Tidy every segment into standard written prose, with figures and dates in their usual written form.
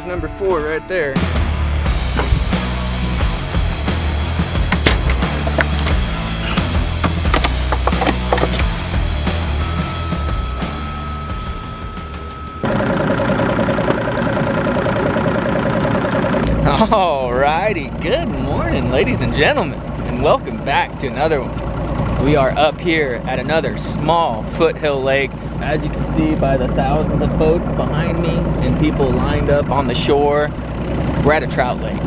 number 4 right there. Alrighty, good morning ladies and gentlemen, and welcome back to another one. We are up here at another small foothill lake. As you can see by the thousands of boats behind me and people lined up on the shore, we're at a trout lake.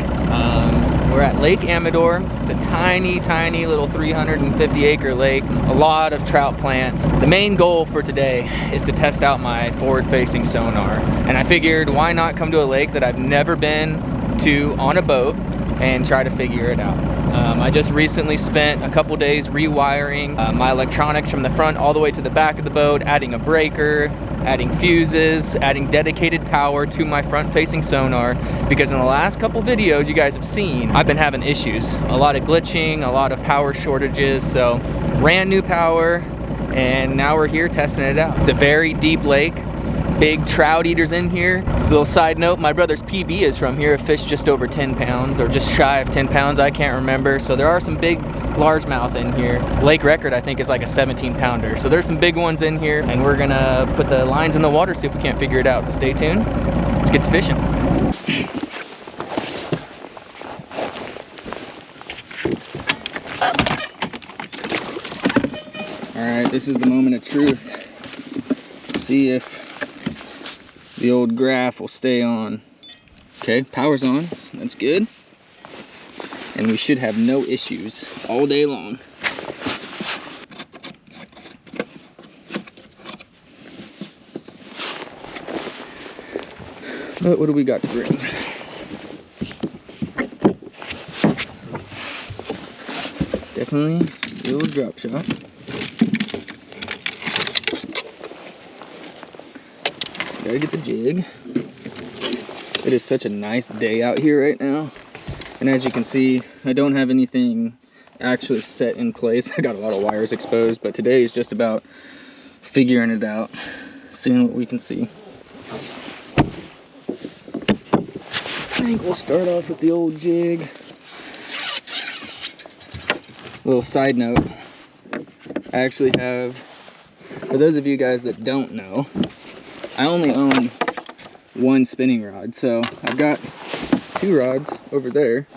We're at Lake Amador. It's a tiny little 350 acre lake, a lot of trout plants. The main goal for today is to test out my forward facing sonar, and I figured why not come to a lake that I've never been to on a boat and try to figure it out. I just recently spent a couple days rewiring my electronics from the front all the way to the back of the boat, adding a breaker, adding fuses, adding dedicated power to my front facing sonar, because in the last couple videos you guys have seen, I've been having issues. A lot of glitching, a lot of power shortages, so ran new power, and now we're here testing it out. It's a very deep lake. Big trout eaters in here. Just a little side note, my brother's PB is from here, fished just over 10 pounds, or just shy of 10 pounds, I can't remember. So there are some big largemouth in here. Lake record I think is like a 17 pounder. So there's some big ones in here, and we're gonna put the lines in the water, see if we can't figure it out. So stay tuned, let's get to fishing. All right, this is the moment of truth. See if the old graph will stay on. Okay, power's on, that's good. And we should have no issues all day long. But what do we got to bring? Definitely the old drop shot. Gotta get the jig. It is such a nice day out here right now, and as you can see, I don't have anything actually set in place. I got a lot of wires exposed, but today is just about figuring it out, seeing what we can see. I think we'll start off with the old jig. Little side note, I actually have, for those of you guys that don't know, I only own one spinning rod, so I've got 2 rods over there.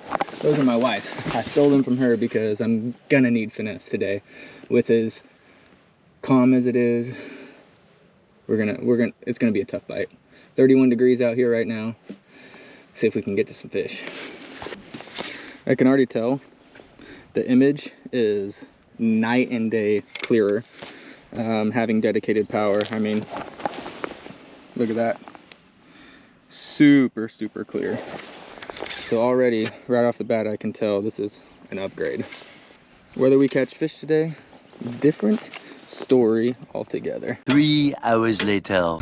Those are my wife's. I stole them from her because I'm gonna need finesse today. With as calm as it is, it's gonna be a tough bite. 31 degrees out here right now. See if we can get to some fish. I can already tell the image is night and day clearer. Having dedicated power, I mean, look at that. Super clear. So already, right off the bat, I can tell this is an upgrade. Whether we catch fish today, different story altogether. 3 hours later.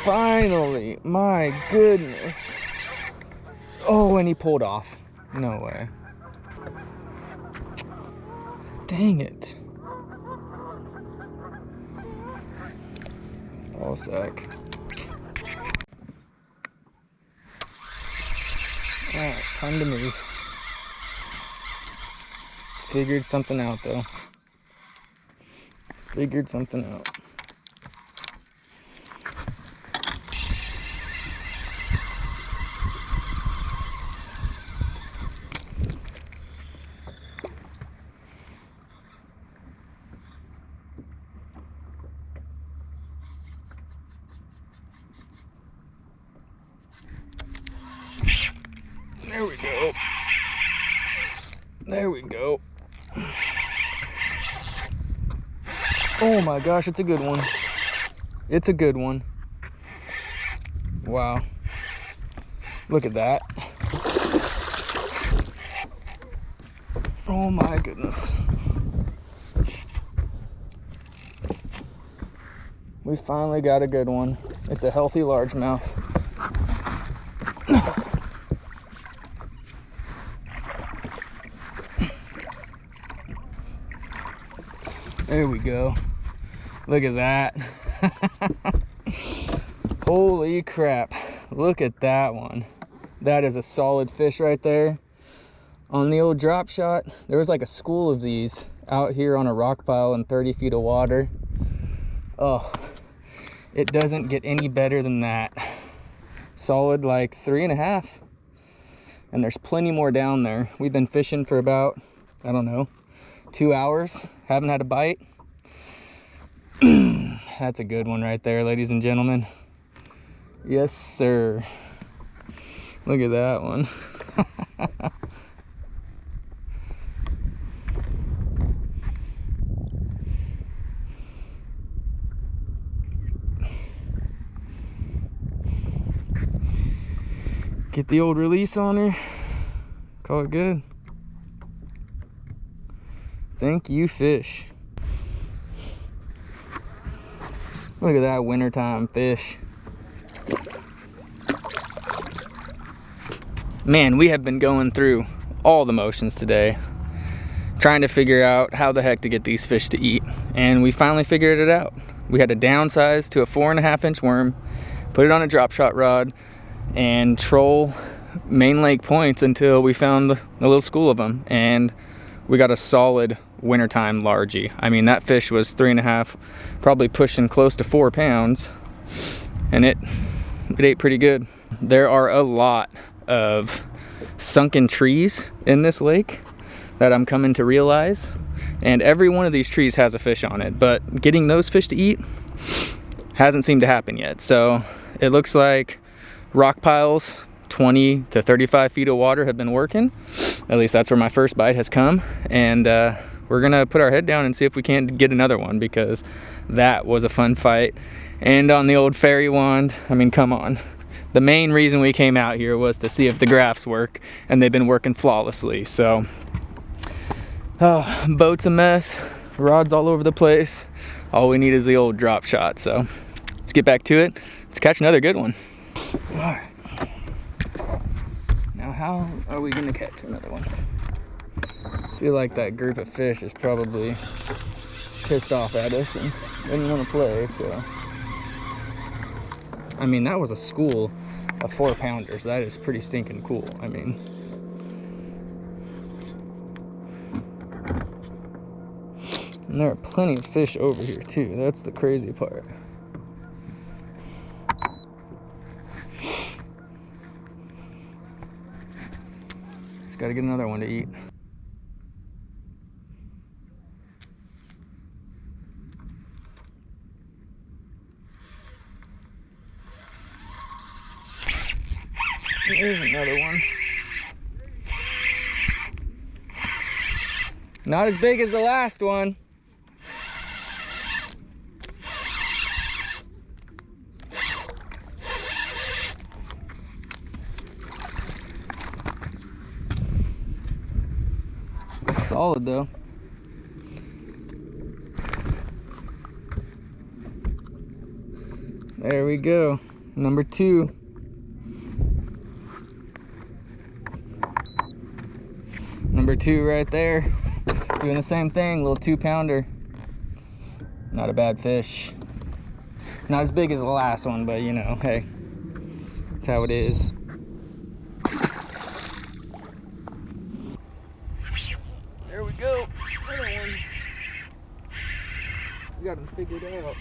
Finally, my goodness. Oh, and he pulled off. No way. Dang it. All sec. Alright, time to move. Figured something out though. Figured something out. There we go. There we go. Oh my gosh, it's a good one. It's a good one. Wow. Look at that. Oh my goodness. We finally got a good one. It's a healthy largemouth. There we go. Look at that. Holy crap. Look at that one. That is a solid fish right there. On the old drop shot, there was like a school of these out here on a rock pile in 30 feet of water. Oh, it doesn't get any better than that. Solid like 3.5. And there's plenty more down there. We've been fishing for about, I don't know, 2 hours. Haven't had a bite. That's a good one right there, ladies and gentlemen. Yes, sir. Look at that one. Get the old release on her. Call it good. Thank you, fish. Look at that wintertime fish. Man, we have been going through all the motions today, trying to figure out how the heck to get these fish to eat. And we finally figured it out. We had to downsize to a 4.5-inch worm, put it on a drop shot rod, and troll main lake points until we found a little school of them. And we got a solid wintertime largie. I mean, that fish was 3.5, probably pushing close to 4 pounds, and it ate pretty good. There are a lot of sunken trees in this lake that I'm coming to realize, and every one of these trees has a fish on it, but getting those fish to eat hasn't seemed to happen yet. So it looks like rock piles 20 to 35 feet of water have been working. At least that's where my first bite has come, and we're gonna put our head down and see if we can't get another one, because that was a fun fight. And on the old fairy wand, I mean, come on. The main reason we came out here was to see if the graphs work, and they've been working flawlessly. So, boat's a mess, rods all over the place. All we need is the old drop shot. So let's get back to it. Let's catch another good one. All right. Now, how are we gonna catch another one? I feel like that group of fish is probably pissed off at us and didn't want to play, so. I mean, that was a school of 4-pounders. That is pretty stinking cool. I mean, and there are plenty of fish over here too. That's the crazy part. Just gotta get another one to eat. There's another one. Not as big as the last one. Solid though. There we go. Number 2. Number 2 right there. Doing the same thing, little 2-pounder. Not a bad fish. Not as big as the last one, but you know, hey, that's how it is. There we go. We got him figured out.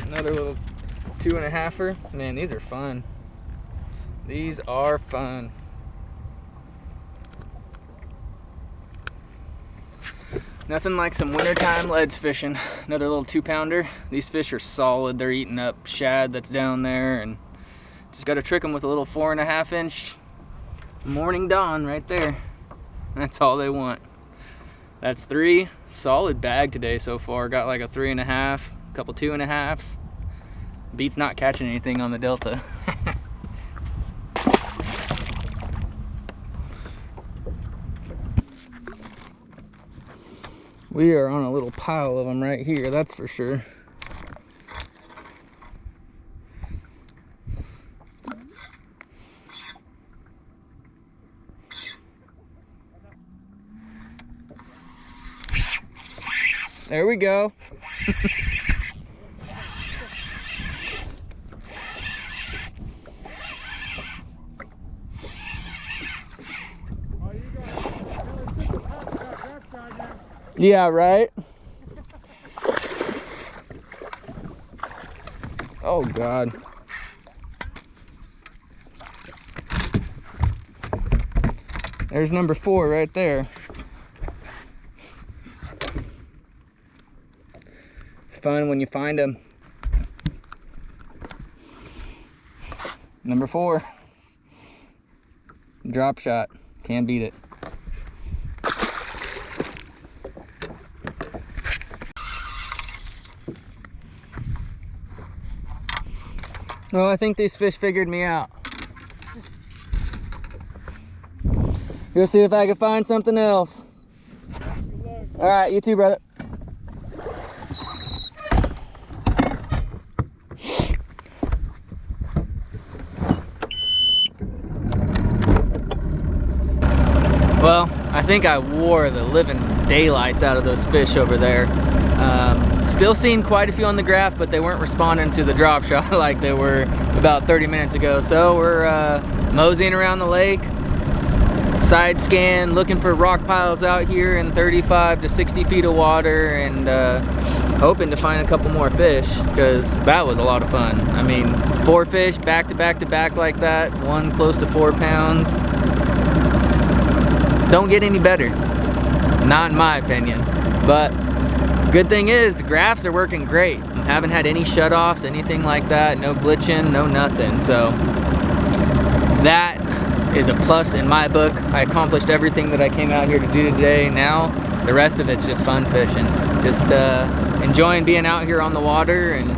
Another little 2.5er. Man, these are fun. These are fun. Nothing like some wintertime ledge fishing. Another little 2-pounder. These fish are solid. They're eating up shad that's down there, and just got to trick them with a little 4.5-inch morning dawn right there. That's all they want. That's 3. Solid bag today so far. Got like a 3.5, a couple 2.5s. Beats not catching anything on the Delta. We are on a little pile of them right here, that's for sure. There we go. Yeah, right? Oh, God. There's number 4 right there. It's fun when you find them. Number 4. Drop shot. Can't beat it. Well, I think these fish figured me out. Go see if I can find something else. All right, you too, brother. Well, I think I wore the living daylights out of those fish over there. Still seeing quite a few on the graph, but they weren't responding to the drop shot like they were about 30 minutes ago. So we're moseying around the lake, side scan, looking for rock piles out here in 35 to 60 feet of water, and hoping to find a couple more fish, because that was a lot of fun. I mean, 4 fish back to back to back like that, one close to 4 pounds. Don't get any better, not in my opinion. But good thing is, the graphs are working great. Haven't had any shutoffs, anything like that. No glitching, no nothing. So that is a plus in my book. I accomplished everything that I came out here to do today. Now the rest of it's just fun fishing. Just enjoying being out here on the water and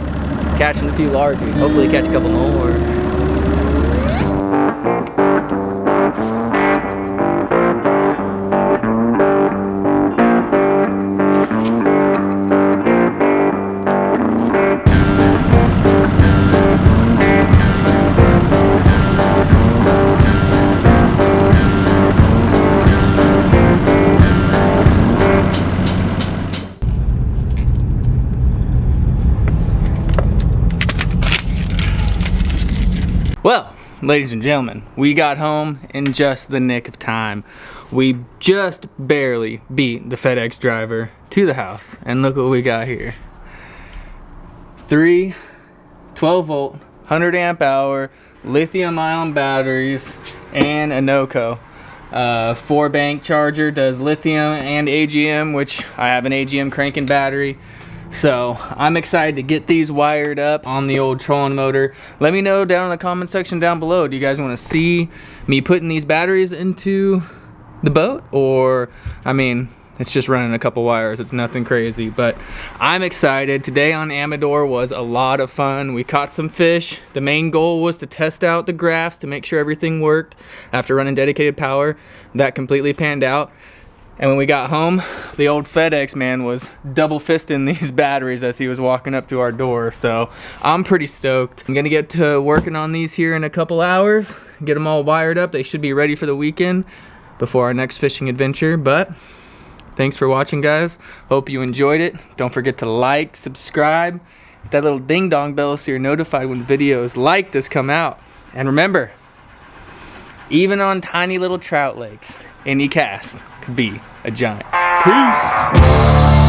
catching a few largemouth. Hopefully catch a couple more. Well, ladies and gentlemen, we got home in just the nick of time. We just barely beat the FedEx driver to the house, and look what we got here. 3 12-volt, 100 amp hour, lithium-ion batteries, and a NOCO. 4-bank charger, does lithium and AGM, which I have an AGM cranking battery. So I'm excited to get these wired up on the old trolling motor. Let me know down in the comment section down below. Do you guys want to see me putting these batteries into the boat? Or, I mean, it's just running a couple wires. It's nothing crazy, but I'm excited. Today on Amador was a lot of fun. We caught some fish. The main goal was to test out the graphs to make sure everything worked after running dedicated power. That completely panned out. And when we got home, the old FedEx man was double fisting these batteries as he was walking up to our door. So I'm pretty stoked. I'm gonna get to working on these here in a couple hours, get them all wired up. They should be ready for the weekend before our next fishing adventure. But thanks for watching, guys. Hope you enjoyed it. Don't forget to like, subscribe, hit that little ding dong bell so you're notified when videos like this come out. And remember, even on tiny little trout lakes, any cast could be a giant. Peace.